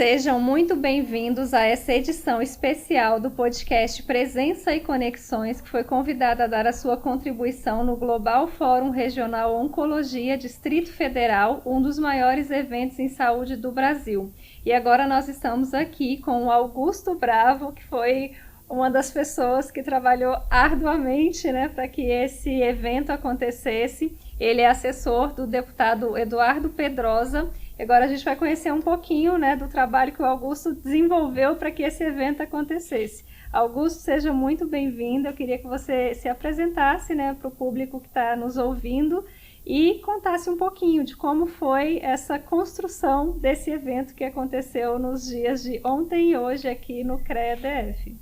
Sejam muito bem-vindos a essa edição especial do podcast Presença e Conexões, que foi convidada a dar a sua contribuição no Global Fórum Regional Oncologia Distrito Federal, um dos maiores eventos em saúde do Brasil. E agora nós estamos aqui com o Augusto Bravo, que foi uma das pessoas que trabalhou arduamente, né, para que esse evento acontecesse. Ele é assessor do deputado Eduardo Pedrosa. Agora a gente vai conhecer um pouquinho, né, do trabalho que o Augusto desenvolveu para que esse evento acontecesse. Augusto, seja muito bem-vindo. Eu queria que você se apresentasse, né, para o público que está nos ouvindo e contasse um pouquinho de como foi essa construção desse evento que aconteceu nos dias de ontem e hoje aqui no CREA-DF.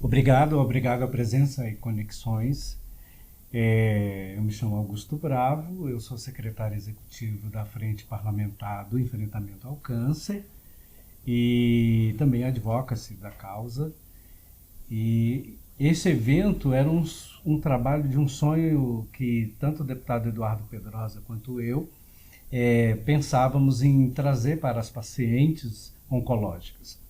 Obrigado à Presença e Conexões. Eu me chamo Augusto Bravo, eu sou secretário executivo da Frente Parlamentar do Enfrentamento ao Câncer e também advocacy da causa. E esse evento era um trabalho de um sonho que tanto o deputado Eduardo Pedrosa quanto eu pensávamos em trazer para as pacientes oncológicas.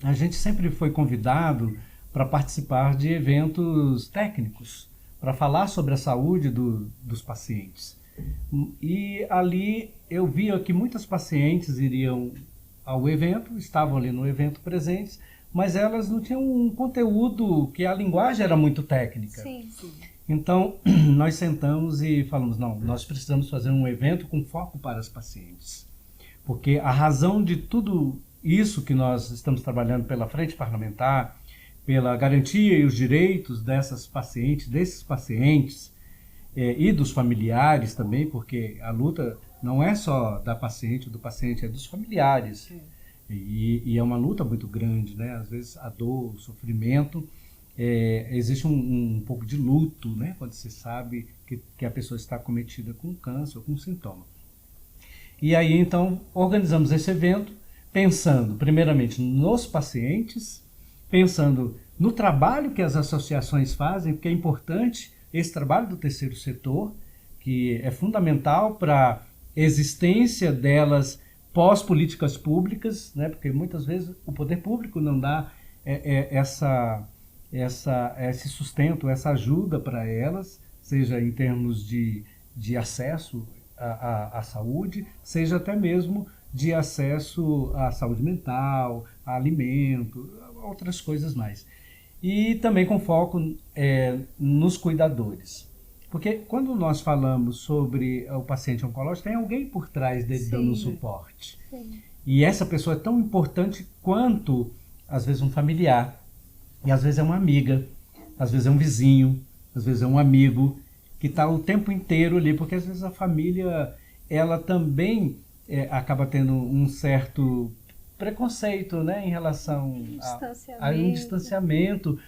A gente sempre foi convidado para participar de eventos técnicos, para falar sobre a saúde dos pacientes. E ali eu via que muitas pacientes iriam ao evento, estavam ali no evento presentes, mas elas não tinham um conteúdo, que a linguagem era muito técnica. Sim. Então, nós sentamos e falamos, não, nós precisamos fazer um evento com foco para as pacientes. Porque a razão de tudo isso que nós estamos trabalhando pela Frente Parlamentar, pela garantia e os direitos dessas pacientes, desses pacientes e dos familiares também, porque a luta não é só da paciente ou do paciente, é dos familiares. E é uma luta muito grande, né? Às vezes a dor, o sofrimento, existe um pouco de luto, né? Quando se sabe que a pessoa está acometida com câncer ou com sintoma. E aí, então, organizamos esse evento pensando, primeiramente, nos pacientes, pensando no trabalho que as associações fazem, porque é importante esse trabalho do terceiro setor, que é fundamental para a existência delas pós-políticas públicas, né? Porque muitas vezes o poder público não dá esse sustento, essa ajuda para elas, seja em termos de acesso à saúde, seja até mesmo de acesso à saúde mental, a alimento, outras coisas mais. E também com foco nos cuidadores. Porque quando nós falamos sobre o paciente oncológico, tem alguém por trás dele dando um suporte. Sim. E essa pessoa é tão importante quanto, às vezes, um familiar. E às vezes é uma amiga, às vezes é um vizinho, às vezes é um amigo, que está o tempo inteiro ali, porque às vezes a família, ela também acaba tendo um certo preconceito, né, em relação a um distanciamento,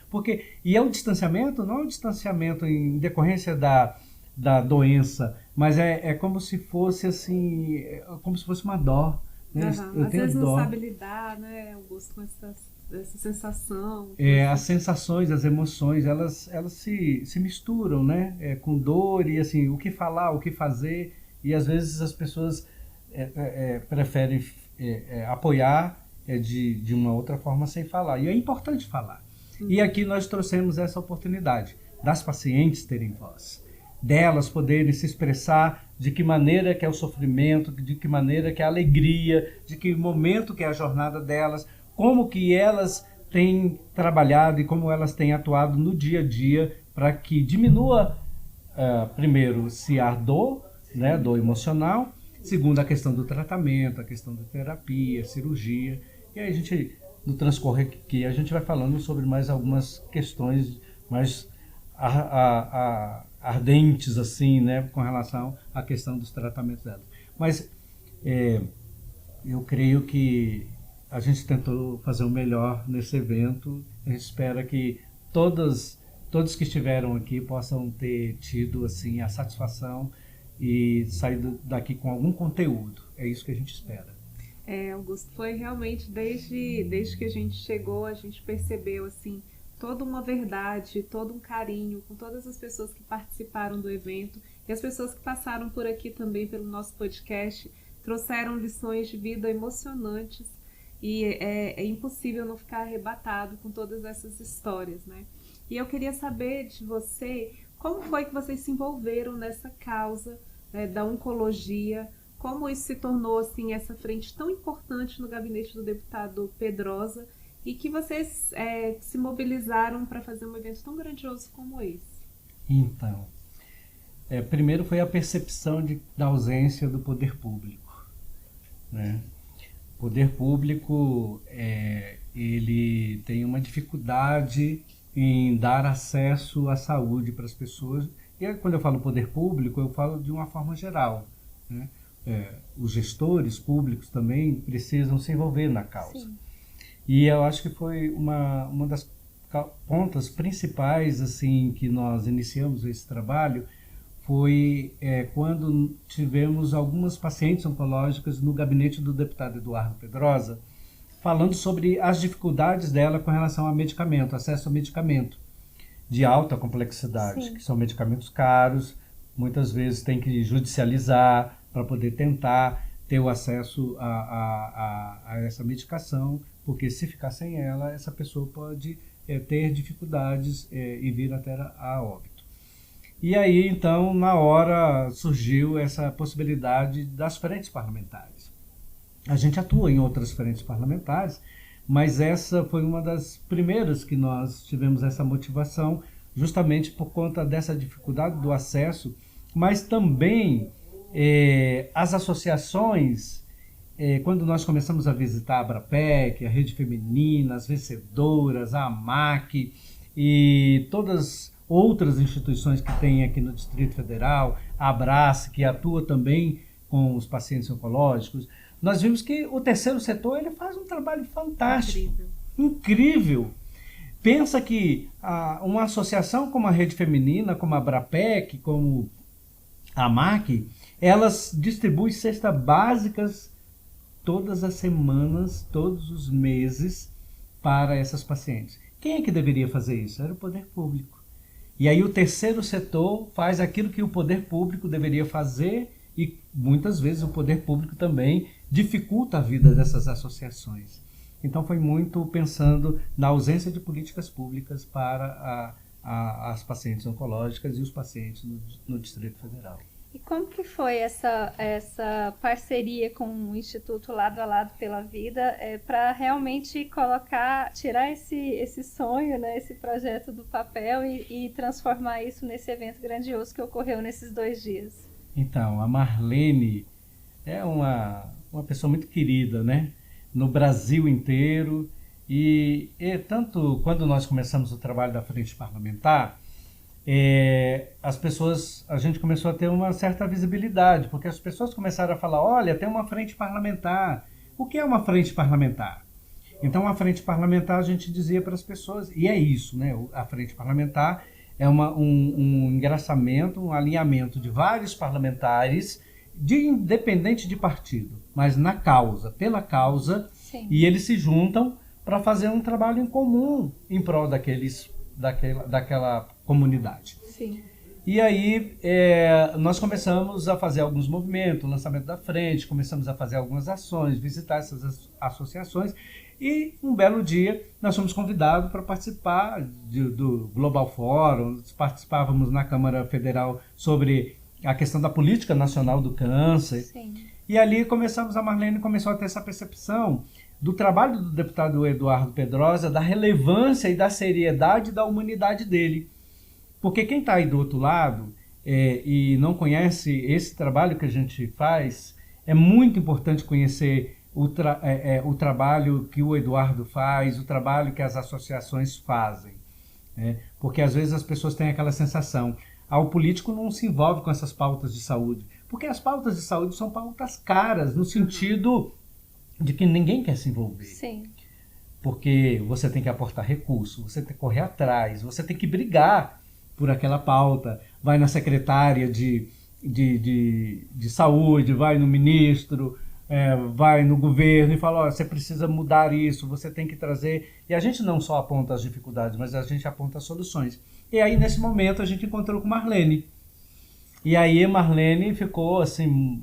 e é um distanciamento, não é um distanciamento em decorrência da doença, mas é como se fosse assim, como se fosse uma dó, né? Eu às vezes não sabe lidar, né, Augusto, com essa sensação. As sensações, as emoções, elas se misturam, né, com dor e assim, o que falar, o que fazer, e às vezes as pessoas preferem apoiar de uma outra forma sem falar. E é importante falar. E aqui nós trouxemos essa oportunidade das pacientes terem voz, delas poderem se expressar de que maneira que é o sofrimento, de que maneira que é a alegria, de que momento que é a jornada delas, como que elas têm trabalhado e como elas têm atuado no dia a dia para que diminua, primeiro, se a dor, né, dor emocional, segundo, a questão do tratamento, a questão da terapia, cirurgia. E aí a gente, no transcorrer aqui, a gente vai falando sobre mais algumas questões mais ardentes, assim, né, com relação à questão dos tratamentos delas. Mas eu creio que a gente tentou fazer o melhor nesse evento. A gente espera que todos que estiveram aqui possam ter tido assim, a satisfação e sair daqui com algum conteúdo. É isso que a gente espera. Augusto, foi realmente desde que a gente chegou, a gente percebeu assim, toda uma verdade, todo um carinho com todas as pessoas que participaram do evento e as pessoas que passaram por aqui também pelo nosso podcast, trouxeram lições de vida emocionantes e é impossível não ficar arrebatado com todas essas histórias, né? E eu queria saber de você, como foi que vocês se envolveram nessa causa, né, da oncologia, como isso se tornou assim, essa frente tão importante no gabinete do deputado Pedrosa, e que vocês se mobilizaram para fazer um evento tão grandioso como esse? Então, primeiro foi a percepção da ausência do poder público, né? O poder público, ele tem uma dificuldade em dar acesso à saúde para as pessoas. E quando eu falo poder público, eu falo de uma forma geral, né? Os gestores públicos também precisam se envolver na causa. Sim. E eu acho que foi uma das pontas principais assim que nós iniciamos esse trabalho foi quando tivemos algumas pacientes oncológicas no gabinete do deputado Eduardo Pedrosa, falando sobre as dificuldades dela com relação a medicamento, acesso a medicamento de alta complexidade, Sim. que são medicamentos caros, muitas vezes tem que judicializar para poder tentar ter o acesso a essa medicação, porque se ficar sem ela, essa pessoa pode ter dificuldades e vir até a óbito. E aí, então, na hora surgiu essa possibilidade das frentes parlamentares. A gente atua em outras frentes parlamentares, mas essa foi uma das primeiras que nós tivemos essa motivação, justamente por conta dessa dificuldade do acesso, mas também as associações, quando nós começamos a visitar a Abrapec, a Rede Feminina, as Vencedoras, a AMAC e todas outras instituições que tem aqui no Distrito Federal, a Abrace, que atua também com os pacientes oncológicos, nós vimos que o terceiro setor ele faz um trabalho fantástico, incrível. Pensa que uma associação como a Rede Feminina, como a Abrapec, como a AMAC, elas distribuem cestas básicas todas as semanas, todos os meses, para essas pacientes. Quem é que deveria fazer isso? Era o poder público. E aí o terceiro setor faz aquilo que o poder público deveria fazer e muitas vezes o poder público também dificulta a vida dessas associações. Então foi muito pensando na ausência de políticas públicas para as pacientes oncológicas e os pacientes no Distrito Federal. E como que foi essa parceria com o Instituto Lado a Lado pela Vida para realmente tirar esse sonho, né, esse projeto do papel e transformar isso nesse evento grandioso que ocorreu nesses 2 dias? Então, a Marlene é uma pessoa muito querida, né, no Brasil inteiro e tanto quando nós começamos o trabalho da Frente Parlamentar, a gente começou a ter uma certa visibilidade, porque as pessoas começaram a falar, olha, tem uma frente parlamentar. O que é uma frente parlamentar? Então, a frente parlamentar, a gente dizia para as pessoas, e é isso, né? A frente parlamentar é um engraçamento, um alinhamento de vários parlamentares, independente de partido, mas na causa, pela causa, Sim. E eles se juntam para fazer um trabalho em comum em prol daquela comunidade. Sim. E aí nós começamos a fazer alguns movimentos, lançamento da frente, começamos a fazer algumas ações, visitar essas associações e um belo dia nós fomos convidados para participar do Global Forum, participávamos na Câmara Federal sobre a questão da política nacional do câncer. Sim. E ali a Marlene começou a ter essa percepção do trabalho do deputado Eduardo Pedrosa, da relevância e da seriedade da humanidade dele. Porque quem está aí do outro lado e não conhece esse trabalho que a gente faz, é muito importante conhecer o trabalho que o Eduardo faz, o trabalho que as associações fazem. Porque às vezes as pessoas têm aquela sensação, o político não se envolve com essas pautas de saúde, porque as pautas de saúde são pautas caras, no sentido de que ninguém quer se envolver. Sim. Porque você tem que aportar recurso, você tem que correr atrás, você tem que brigar por aquela pauta, vai na secretária de saúde, vai no ministro, vai no governo e fala, você precisa mudar isso, você tem que trazer... E a gente não só aponta as dificuldades, mas a gente aponta as soluções. E aí, nesse momento, a gente encontrou com Marlene. E aí, Marlene ficou, assim,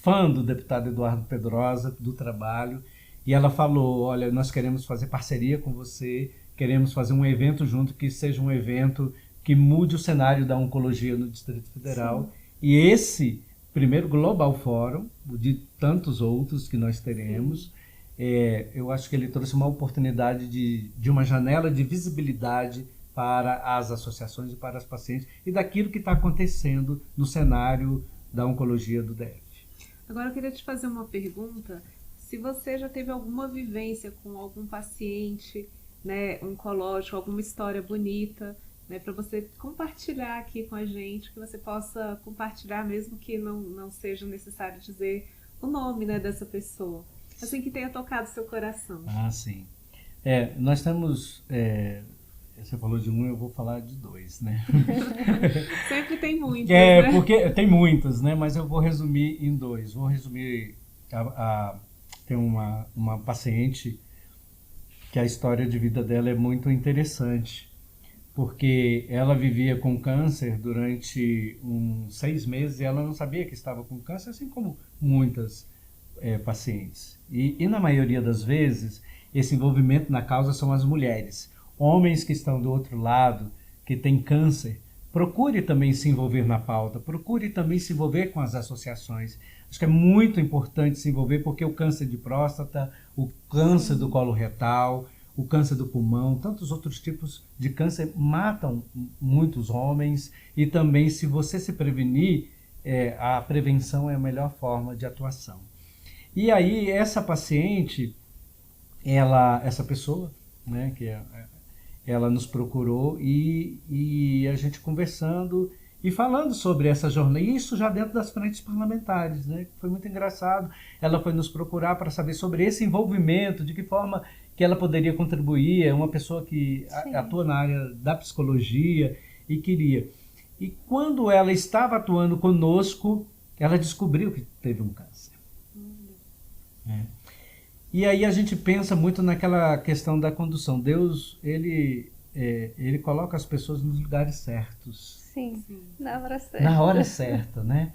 fã do deputado Eduardo Pedrosa, do trabalho, e ela falou, olha, nós queremos fazer parceria com você, queremos fazer um evento junto, que seja um evento que mude o cenário da oncologia no Distrito Federal. Sim. E esse primeiro Global Forum, de tantos outros que nós teremos, eu acho que ele trouxe uma oportunidade de uma janela de visibilidade para as associações e para as pacientes e daquilo que está acontecendo no cenário da oncologia do DF. Agora eu queria te fazer uma pergunta, se você já teve alguma vivência com algum paciente, né, oncológico, alguma história bonita, né, para você compartilhar aqui com a gente, que você possa compartilhar, mesmo que não seja necessário dizer o nome, né, dessa pessoa, assim, que tenha tocado seu coração. Ah, sim. Nós temos... Você falou de um, eu vou falar de dois, né? Sempre tem muitos, né? Porque tem muitos, né? Mas eu vou resumir em dois. Vou resumir... Tem uma paciente que a história de vida dela é muito interessante, porque ela vivia com câncer durante uns 6 meses e ela não sabia que estava com câncer, assim como muitas pacientes. E na maioria das vezes, esse envolvimento na causa são as mulheres. Homens que estão do outro lado, que têm câncer, procure também se envolver na pauta, procure também se envolver com as associações. Acho que é muito importante se envolver, porque o câncer de próstata, o câncer do colo retal, o câncer do pulmão, tantos outros tipos de câncer matam muitos homens, e também, se você se prevenir, a prevenção é a melhor forma de atuação. E aí, essa paciente, essa pessoa, né, ela nos procurou e a gente conversando e falando sobre essa jornada, e isso já dentro das frentes parlamentares, né? Foi muito engraçado. Ela foi nos procurar para saber sobre esse envolvimento, de que forma que ela poderia contribuir. É uma pessoa que atua na área da psicologia e queria. E quando ela estava atuando conosco, ela descobriu que teve um câncer. E aí a gente pensa muito naquela questão da condução. Deus, ele coloca as pessoas nos lugares certos. Sim, na hora certa. Na hora certa, né?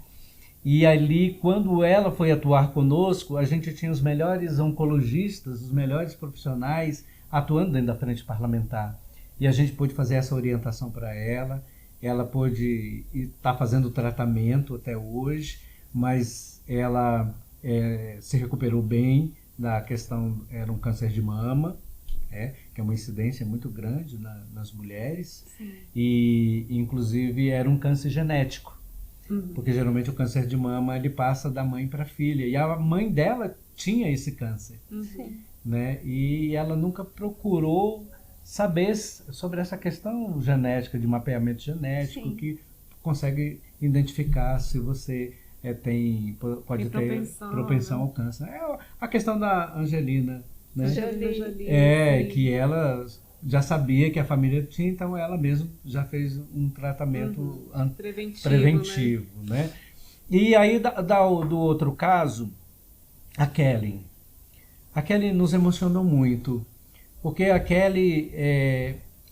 E ali, quando ela foi atuar conosco, a gente tinha os melhores oncologistas, os melhores profissionais atuando dentro da frente parlamentar. E a gente pôde fazer essa orientação para ela. Ela pôde estar fazendo o tratamento até hoje, mas ela se recuperou bem. Da questão, era um câncer de mama, que é uma incidência muito grande nas mulheres. Sim. E inclusive era um câncer genético, porque geralmente o câncer de mama ele passa da mãe para a filha, e a mãe dela tinha esse câncer, né? E ela nunca procurou saber sobre essa questão genética, de mapeamento genético. Sim. Que consegue identificar se você pode ter propensão ao câncer. A questão da Angelina, né? Que ela já sabia que a família tinha, então ela mesma já fez um tratamento preventivo, né? E aí, do outro caso, a Kelly. A Kelly nos emocionou muito, porque a Kelly,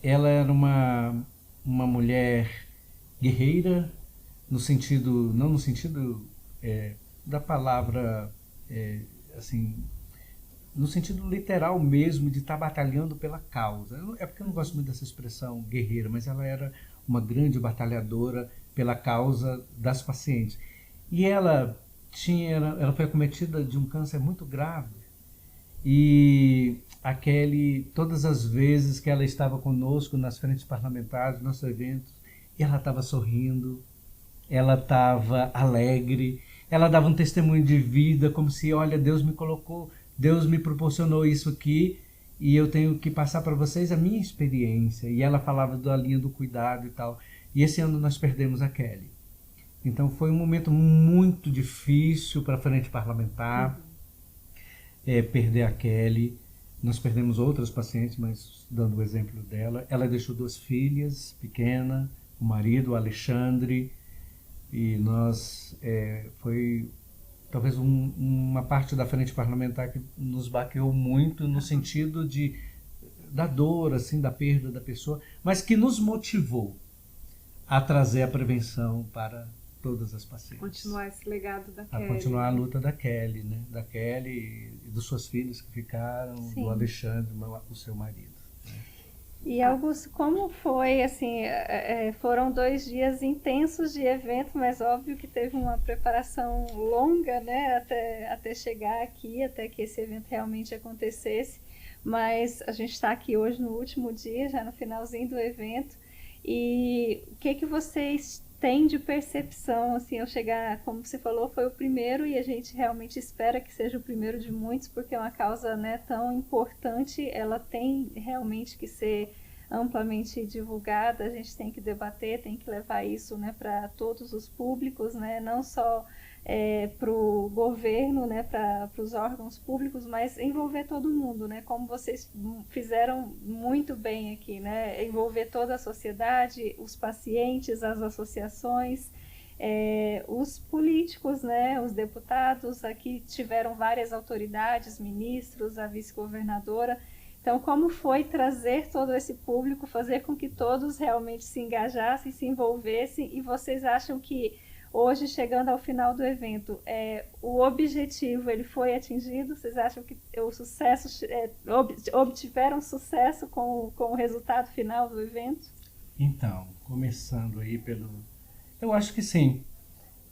ela era uma mulher guerreira, no sentido, não no sentido da palavra, assim, no sentido literal mesmo, de estar batalhando pela causa. É porque eu não gosto muito dessa expressão guerreira, mas ela era uma grande batalhadora pela causa das pacientes. E ela foi acometida de um câncer muito grave. E a Kelly, todas as vezes que ela estava conosco nas frentes parlamentares, nos nossos eventos, ela estava sorrindo, ela estava alegre, ela dava um testemunho de vida, como se, olha, Deus me colocou, Deus me proporcionou isso aqui e eu tenho que passar para vocês a minha experiência. E ela falava da linha do cuidado e tal. E esse ano nós perdemos a Kelly. Então foi um momento muito difícil para a frente parlamentar, perder a Kelly. Nós perdemos outras pacientes, mas dando o exemplo dela. Ela deixou 2 filhas pequenas, o marido, o Alexandre. E nós, foi talvez uma parte da frente parlamentar que nos baqueou muito no sentido da dor, assim, da perda da pessoa, mas que nos motivou a trazer a prevenção para todas as pacientes. Continuar esse legado da A Kelly. continuar a luta da Kelly, né? Da Kelly e dos seus filhos que ficaram, Sim. do Alexandre, o seu marido. E Augusto, como foi, assim, foram 2 dias intensos de evento, mas óbvio que teve uma preparação longa, né, até chegar aqui, até que esse evento realmente acontecesse, mas a gente está aqui hoje no último dia, já no finalzinho do evento, e o que vocês têm de percepção, assim, ao chegar, como você falou, foi o primeiro e a gente realmente espera que seja o primeiro de muitos, porque é uma causa, né, tão importante, ela tem realmente que ser amplamente divulgada, a gente tem que debater, tem que levar isso, né, para todos os públicos, né, não só para o governo, né, para os órgãos públicos, mas envolver todo mundo, né, como vocês fizeram muito bem aqui, né, envolver toda a sociedade, os pacientes, as associações, os políticos, né, os deputados, aqui tiveram várias autoridades, ministros, a vice-governadora. Então, como foi trazer todo esse público, fazer com que todos realmente se engajassem, se envolvessem, e vocês acham que hoje, chegando ao final do evento, o objetivo ele foi atingido? Vocês acham que o sucesso, obtiveram sucesso com o resultado final do evento? Então, começando aí pelo... Eu acho que sim.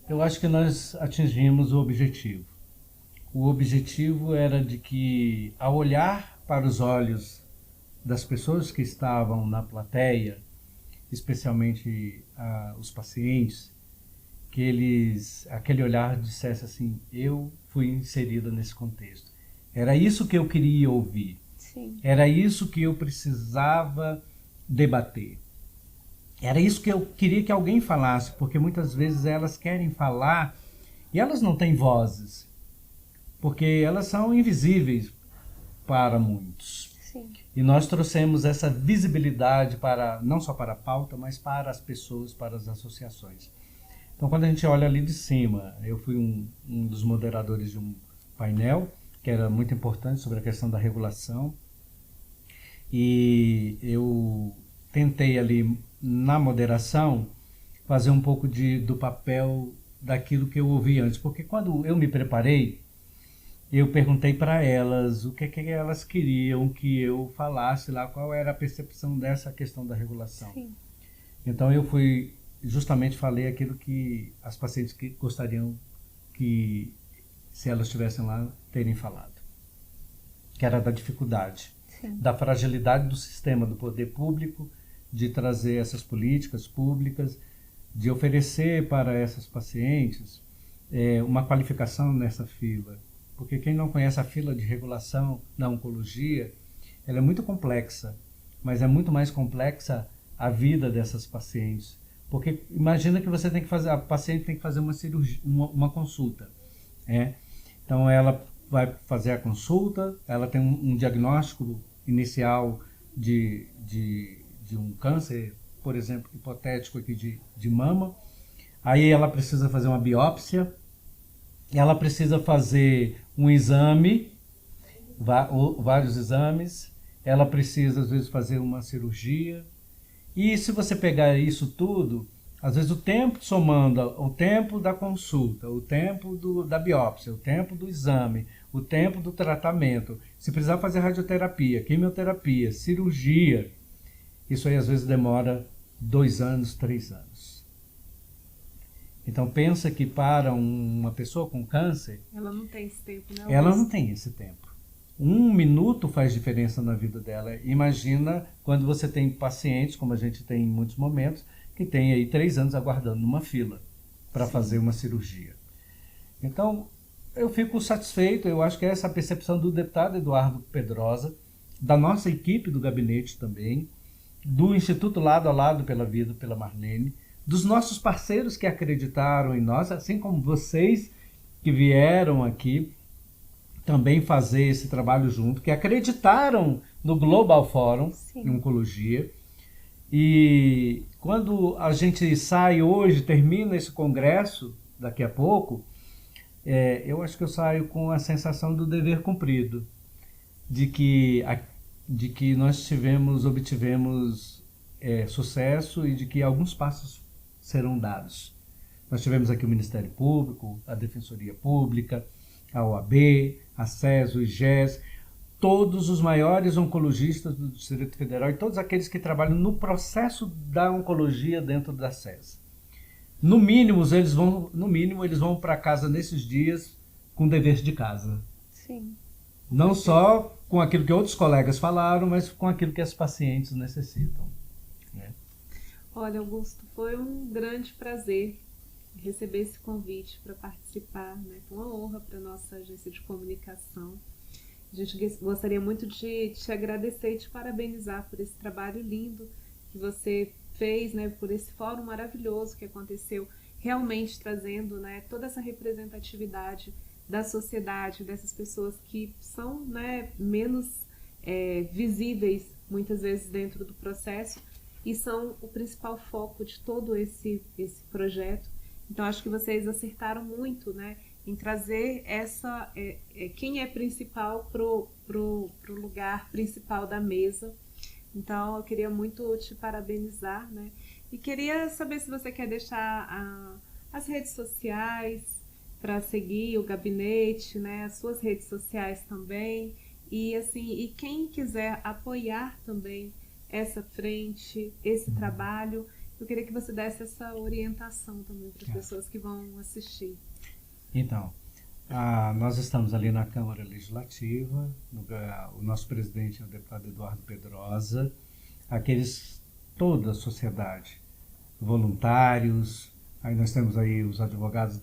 Eu acho que nós atingimos o objetivo. O objetivo era de que, ao olhar para os olhos das pessoas que estavam na plateia, especialmente os pacientes, que aquele olhar dissesse assim, eu fui inserida nesse contexto. Era isso que eu queria ouvir. Sim. Era isso que eu precisava debater. Era isso que eu queria que alguém falasse, porque muitas vezes elas querem falar e elas não têm vozes, porque elas são invisíveis para muitos. Sim. E nós trouxemos essa visibilidade não só para a pauta, mas para as pessoas, para as associações. Então, quando a gente olha ali de cima, eu fui um dos moderadores de um painel, que era muito importante sobre a questão da regulação, e eu tentei ali, na moderação, fazer um pouco do papel daquilo que eu ouvi antes, porque quando eu me preparei, eu perguntei para elas o que elas queriam que eu falasse lá, qual era a percepção dessa questão da regulação. Sim. Então eu justamente falei aquilo que as pacientes que gostariam que, se elas estivessem lá, terem falado. Que era da dificuldade, Sim. da fragilidade do sistema, do poder público, de trazer essas políticas públicas, de oferecer para essas pacientes uma qualificação nessa fila. Porque quem não conhece a fila de regulação da oncologia, ela é muito complexa, mas é muito mais complexa a vida dessas pacientes. Porque imagina que a paciente tem que fazer uma cirurgia, uma consulta. Então ela vai fazer a consulta, ela tem um diagnóstico inicial de um câncer, por exemplo, hipotético aqui de mama. Aí ela precisa fazer uma biópsia, ela precisa fazer um exame, vários exames, ela precisa às vezes fazer uma cirurgia. E se você pegar isso tudo, às vezes o tempo somando o tempo da consulta, o tempo da biópsia, o tempo do exame, o tempo do tratamento, se precisar fazer radioterapia, quimioterapia, cirurgia, isso aí às vezes demora 2 anos, 3 anos. Então pensa que para uma pessoa com câncer, ela não tem esse tempo, né? Ela não tem esse tempo. 1 minuto faz diferença na vida dela. Imagina quando você tem pacientes, como a gente tem em muitos momentos, que tem aí 3 anos aguardando numa fila para fazer uma cirurgia. Então, eu fico satisfeito, eu acho que é essa a percepção do deputado Eduardo Pedrosa, da nossa equipe do gabinete também, do Instituto Lado a Lado pela Vida, pela Marlene, dos nossos parceiros que acreditaram em nós, assim como vocês que vieram aqui também fazer esse trabalho junto, que acreditaram no Global Forum em Oncologia. E quando a gente sai hoje, termina esse congresso, daqui a pouco, eu acho que eu saio com a sensação do dever cumprido, de que nós obtivemos sucesso e de que alguns passos serão dados Nós tivemos aqui o Ministério Público, a Defensoria Pública, a OAB, a SES, o IGES, todos os maiores oncologistas do Distrito Federal e todos aqueles que trabalham no processo da oncologia dentro da SES. No mínimo, eles vão para casa nesses dias com dever de casa. Sim. Não só com aquilo que outros colegas falaram, mas com aquilo que as pacientes necessitam. Né? Olha, Augusto, foi um grande prazer receber esse convite para participar, né? Foi uma honra para a nossa agência de comunicação. A gente gostaria muito de te agradecer e te parabenizar por esse trabalho lindo que você fez, né? Por esse fórum maravilhoso que aconteceu, realmente trazendo, né, toda essa representatividade da sociedade, dessas pessoas que são, né, menos visíveis muitas vezes dentro do processo e são o principal foco de todo esse projeto. Então acho que vocês acertaram muito, né, em trazer quem é principal pro lugar principal da mesa. Então eu queria muito te parabenizar, né, e queria saber se você quer deixar as redes sociais para seguir o gabinete, né, as suas redes sociais também, e assim, e quem quiser apoiar também essa frente, esse trabalho, eu queria que você desse essa orientação também para as pessoas que vão assistir. Então, nós estamos ali na Câmara Legislativa, o nosso presidente é o deputado Eduardo Pedrosa, toda a sociedade, voluntários, aí nós temos aí os advogados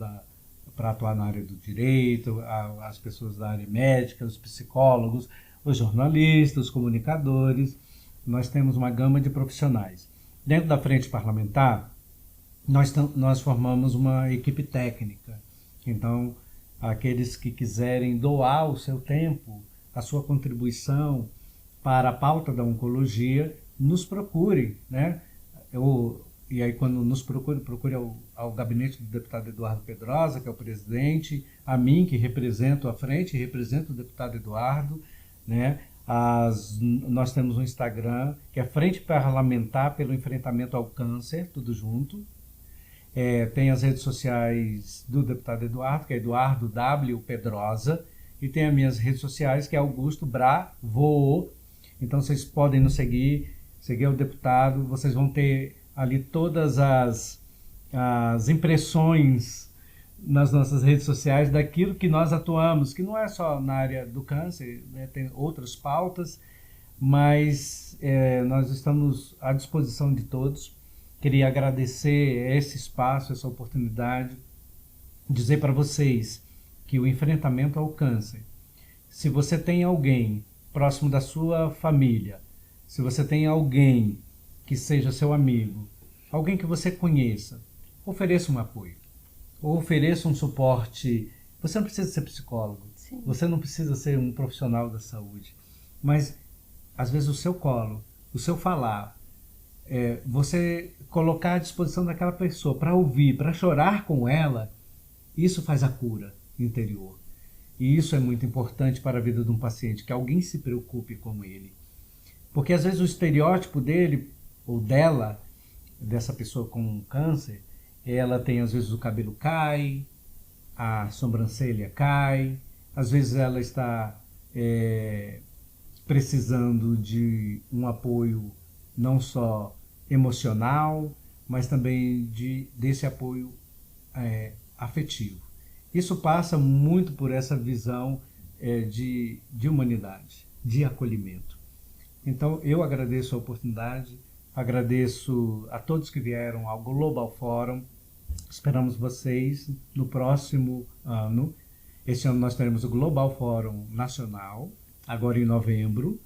para atuar na área do direito, as pessoas da área médica, os psicólogos, os jornalistas, os comunicadores, nós temos uma gama de profissionais. Dentro da frente parlamentar, nós formamos uma equipe técnica. Então, aqueles que quiserem doar o seu tempo, a sua contribuição para a pauta da oncologia, nos procure, né? E aí, quando nos procure ao gabinete do deputado Eduardo Pedrosa, que é o presidente, a mim, que represento a frente, represento o deputado Eduardo, né? Nós temos um Instagram, que é Frente Parlamentar pelo Enfrentamento ao Câncer, tudo junto. Tem as redes sociais do deputado Eduardo, que é Eduardo W. Pedrosa, e tem as minhas redes sociais, que é Augusto Bravo. Então, vocês podem nos seguir o deputado, vocês vão ter ali todas as impressões nas nossas redes sociais daquilo que nós atuamos, que não é só na área do câncer, né, tem outras pautas, mas nós estamos à disposição de todos. Queria agradecer esse espaço, essa oportunidade, dizer para vocês que o enfrentamento ao câncer, se você tem alguém próximo da sua família, se você tem alguém que seja seu amigo, alguém que você conheça, ofereça um apoio, ou ofereça um suporte. Você não precisa ser psicólogo, sim, você não precisa ser um profissional da saúde, mas às vezes o seu colo, o seu falar, você colocar à disposição daquela pessoa para ouvir, para chorar com ela, isso faz a cura interior. E isso é muito importante para a vida de um paciente, que alguém se preocupe com ele. Porque às vezes o estereótipo dele ou dela, dessa pessoa com câncer, ela tem, às vezes o cabelo cai, a sobrancelha cai, às vezes ela está precisando de um apoio não só emocional, mas também desse apoio afetivo. Isso passa muito por essa visão de humanidade, de acolhimento. Então, eu agradeço a oportunidade, agradeço a todos que vieram ao Global Forum. Esperamos vocês no próximo ano. Este ano nós teremos o Global Forum Nacional, agora em novembro.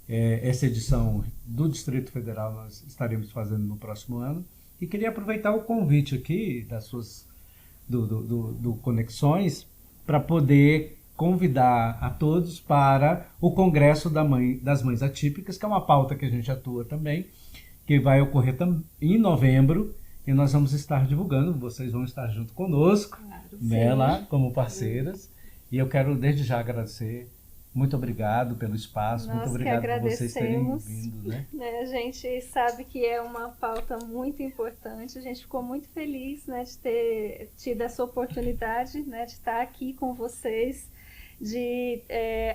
Essa edição do Distrito Federal nós estaremos fazendo no próximo ano. E queria aproveitar o convite aqui do Conexões para poder convidar a todos para o Congresso das Mães Atípicas, que é uma pauta que a gente atua também, que vai ocorrer em novembro, e nós vamos estar divulgando, vocês vão estar junto conosco, claro, né, lá como parceiras. E eu quero desde já agradecer Muito obrigado pelo espaço, Nós muito obrigado por vocês terem agradecemos. vindo, né? A gente sabe que é uma pauta muito importante, a gente ficou muito feliz, né, de ter tido essa oportunidade, né, de estar aqui com vocês, de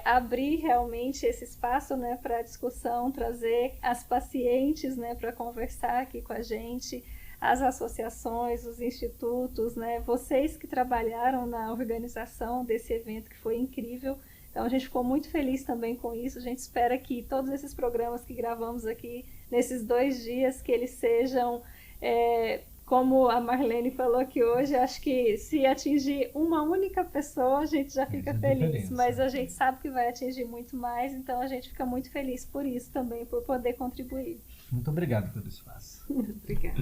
abrir realmente esse espaço, né, para discussão, trazer as pacientes, né, para conversar aqui com a gente, as associações, os institutos, né, vocês que trabalharam na organização desse evento que foi incrível. Então a gente ficou muito feliz também com isso. A gente espera que todos esses programas que gravamos aqui nesses 2 dias, que eles sejam, como a Marlene falou aqui hoje, acho que se atingir uma única pessoa, a gente já fica feliz. Mas a gente sabe que vai atingir muito mais, então a gente fica muito feliz por isso também, por poder contribuir. Muito obrigado pelo espaço. Obrigada.